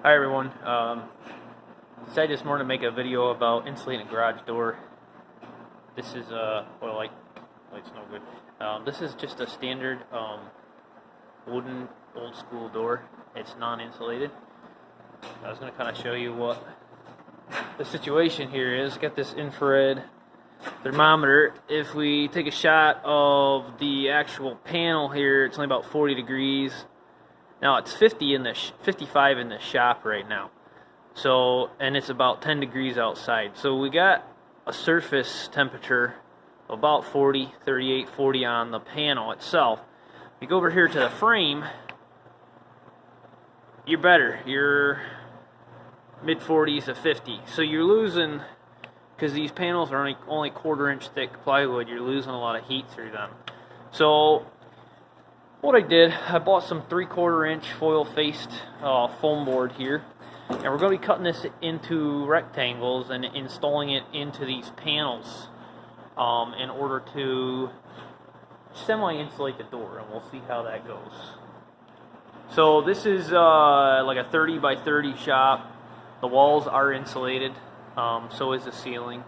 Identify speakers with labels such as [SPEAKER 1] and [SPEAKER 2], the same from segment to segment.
[SPEAKER 1] Hi everyone. Decided this morning to make a video about insulating a garage door. This is light's no good. This is just a standard wooden old school door. It's non-insulated. I was going to kind of show you what the situation here is. Got this infrared thermometer. If we take a shot of the actual panel here, it's only about 40 degrees. Now it's 55 in the shop right now. So, and it's about 10 degrees outside. So we got a surface temperature of about 40, 38, 40 on the panel itself. You go over here to the frame, you're better. You're mid 40s to 50. So you're losing, because these panels are only quarter-inch thick plywood, you're losing a lot of heat through them. So what I did, I bought some 3/4-inch foil-faced foam board here, and we're going to be cutting this into rectangles and installing it into these panels in order to semi-insulate the door, and we'll see how that goes. So this is like a 30 by 30 shop. The walls are insulated, so is the ceiling,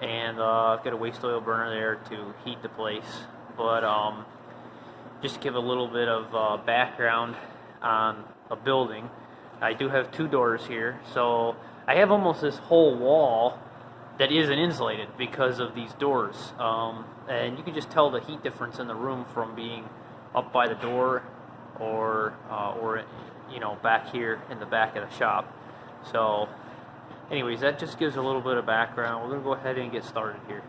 [SPEAKER 1] and I've got a waste oil burner there to heat the place. But just to give a little bit of background on a building, I do have two doors here, so I have almost this whole wall that isn't insulated because of these doors, and you can just tell the heat difference in the room from being up by the door or you know, back here in the back of the shop. So anyways, that just gives a little bit of background. We're going to go ahead and get started here.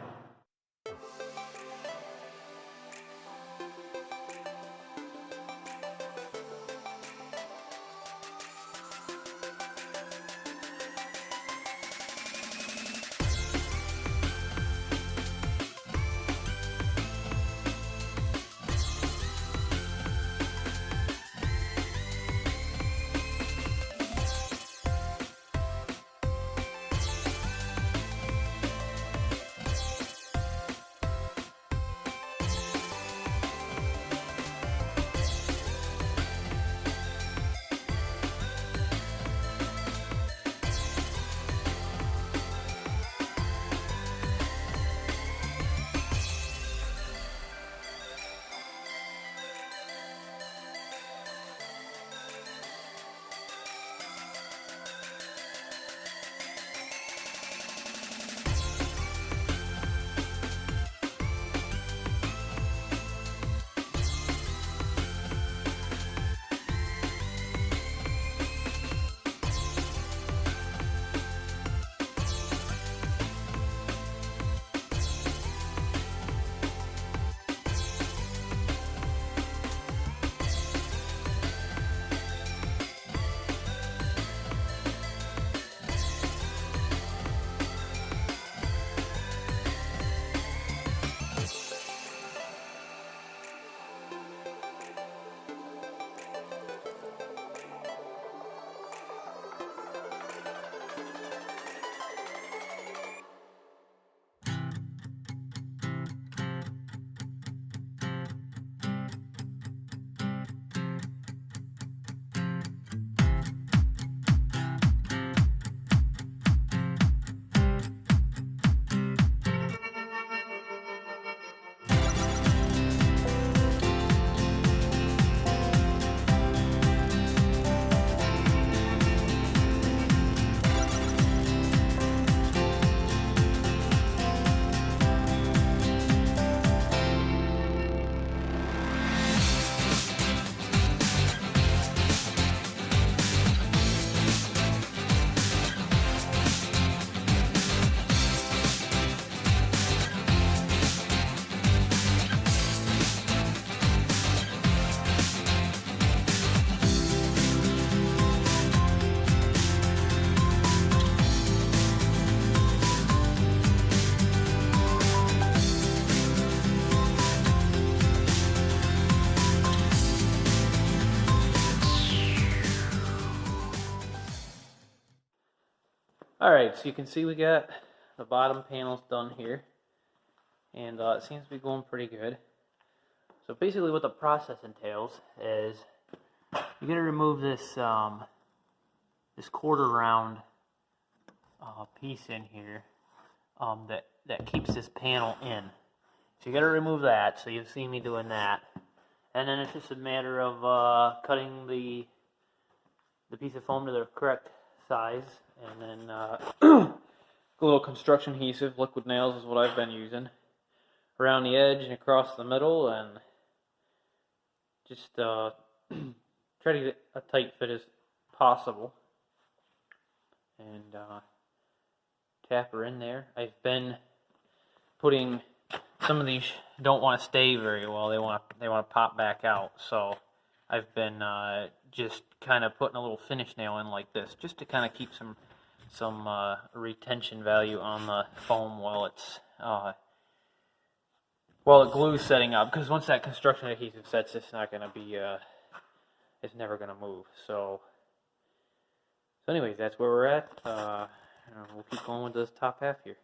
[SPEAKER 1] Alright, so you can see we got the bottom panels done here, and it seems to be going pretty good. So basically what the process entails is you're going to remove this this quarter round piece in here that keeps this panel in. So you got to remove that. So you've seen me doing that, and then it's just a matter of cutting the piece of foam to the correct size, and then a little construction adhesive, liquid nails is what I've been using, around the edge and across the middle, and just try to get a tight fit as possible, and tap her in there. I've been putting, some of these don't want to stay very well, they want to pop back out, so I've been just kind of putting a little finish nail in like this, just to kind of keep some retention value on the foam while the glue's setting up, because once that construction adhesive sets, it's not going to be it's never going to move. So anyways, that's where we're at. We'll keep going with this top half here.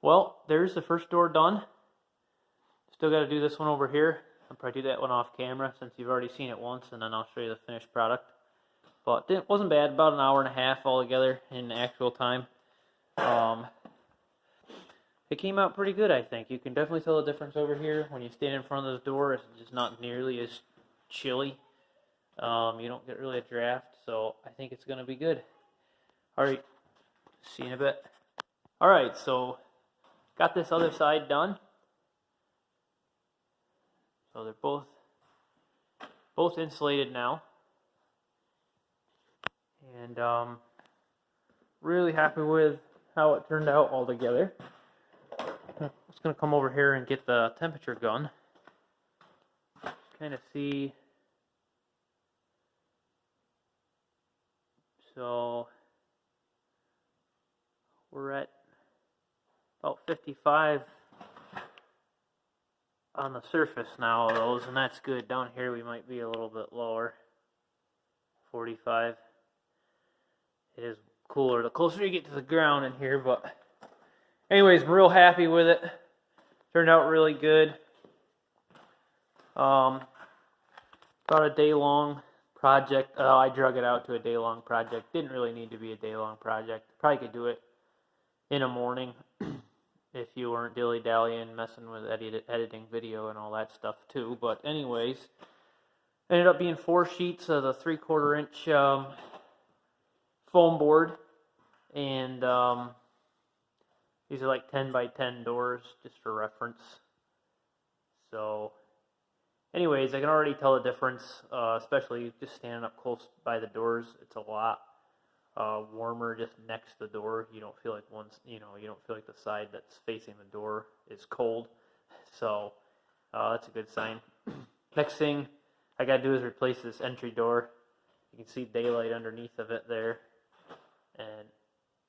[SPEAKER 1] Well, there's the first door done. Still got to do this one over here. I'll probably do that one off camera since you've already seen it once, and then I'll show you the finished product. But it wasn't bad, about an hour and a half altogether in actual time. It came out pretty good, I think. You can definitely tell the difference over here. When you stand in front of this door, it's just not nearly as chilly. You don't get really a draft, so I think it's going to be good. Alright, see you in a bit. Alright, so got this other side done. So they're both insulated now, and really happy with how it turned out all together. I'm just gonna come over here and get the temperature gun, kind of see. So we're at about 55 on the surface now of those, and that's good. Down here we might be a little bit lower. 45. It is cooler the closer you get to the ground in here, but anyways, I'm real happy with it. Turned out really good. About a day-long project. I drug it out to a day-long project. Didn't really need to be a day-long project. Probably could do it in a morning if you weren't dilly-dallying, messing with editing video and all that stuff too. But anyways, ended up being 4 sheets of the 3/4 inch foam board, and these are like 10 by 10 doors, just for reference. So anyways, I can already tell the difference, especially just standing up close by the doors. It's a lot warmer just next to the door. You don't feel like you don't feel like the side that's facing the door is cold. So that's a good sign. Next thing I gotta do is replace this entry door. You can see daylight underneath of it there, and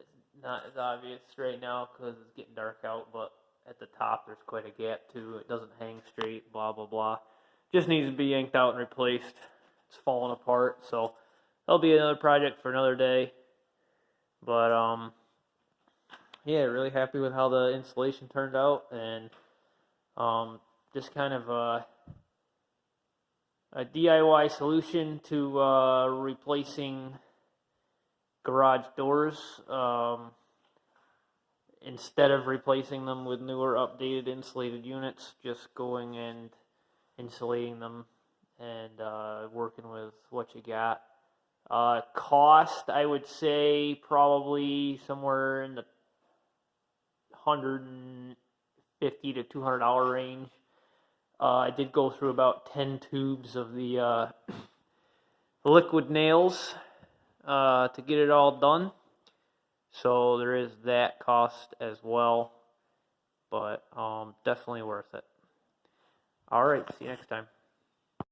[SPEAKER 1] it's not as obvious right now because it's getting dark out, but at the top there's quite a gap too. It doesn't hang straight, blah blah blah. Just needs to be yanked out and replaced. It's falling apart, so that'll be another project for another day. But yeah, really happy with how the installation turned out, and just kind of a DIY solution to replacing garage doors. Instead of replacing them with newer, updated insulated units, just going and insulating them and working with what you got. Cost, I would say probably somewhere in the $150 to $200 range. I did go through about 10 tubes of the liquid nails to get it all done. So there is that cost as well, but definitely worth it. All right, see you next time.